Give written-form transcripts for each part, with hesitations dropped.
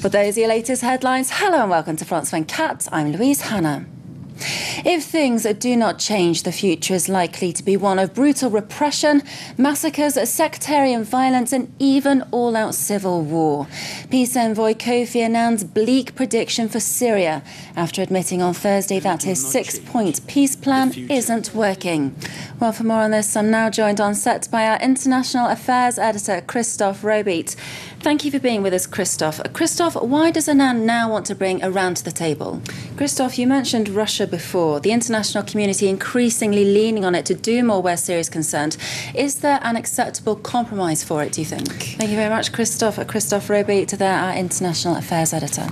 But those are your latest headlines. Hello and welcome to France 24. I'm Louise Hannah. If things do not change, the future is likely to be one of brutal repression, massacres, sectarian violence and even all-out civil war. Peace envoy Kofi Annan's bleak prediction for Syria after admitting on Thursday that his six-point peace plan isn't working. Well, for more on this, I'm now joined on set by our international affairs editor, Christophe Robiet. Thank you for being with us, Christophe. Christophe, why does Annan now want to bring Iran to the table? Christophe, you mentioned Russia before. The international community increasingly leaning on it to do more where Syria is concerned. Is there an acceptable compromise for it, do you think? Thank you very much, Christophe. Christophe Robiet, there, our international affairs editor.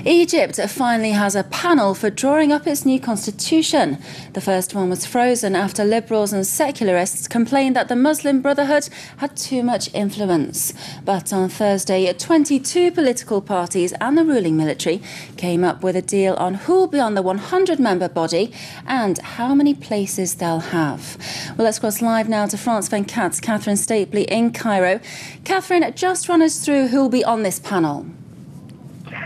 Egypt finally has a panel for drawing up its new constitution. The first one was frozen after liberals and secularists complained that the Muslim Brotherhood had too much influence. But on Thursday, 22 political parties and the ruling military came up with a deal on who will be on the 100-member body and how many places they'll have. Well, let's cross live now to France 24's Catherine Stapley in Cairo. Catherine, just run us through who will be on this panel.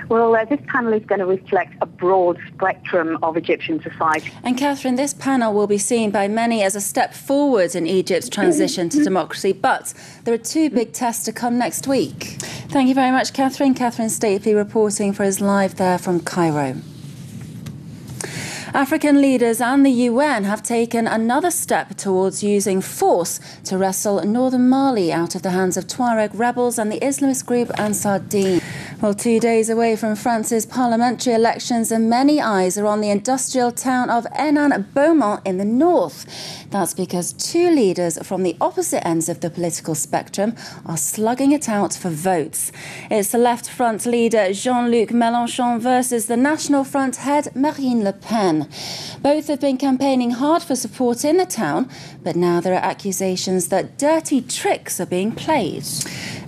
Well, this panel is going to reflect a broad spectrum of Egyptian society. And Catherine, this panel will be seen by many as a step forward in Egypt's transition to democracy, but there are two big tests to come next week. Thank you very much, Catherine. Catherine Stapley reporting for us live there from Cairo. African leaders and the UN have taken another step towards using force to wrestle northern Mali out of the hands of Tuareg rebels and the Islamist group Ansar Dine. Well, 2 days away from France's parliamentary elections, and many eyes are on the industrial town of Hénin-Beaumont in the north. That's because two leaders from the opposite ends of the political spectrum are slugging it out for votes. It's the Left Front leader Jean-Luc Mélenchon versus the National Front head Marine Le Pen. Both have been campaigning hard for support in the town, but now there are accusations that dirty tricks are being played.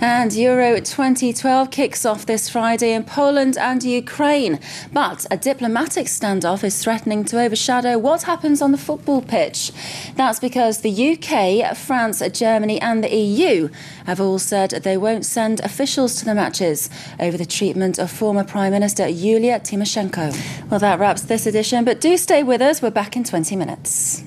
And Euro 2012 kicks off this Friday in Poland and Ukraine. But a diplomatic standoff is threatening to overshadow what happens on the football pitch. That's because the UK, France, Germany and the EU have all said they won't send officials to the matches over the treatment of former Prime Minister Yulia Tymoshenko. Well, that wraps this edition, but do stay with us. We're back in 20 minutes.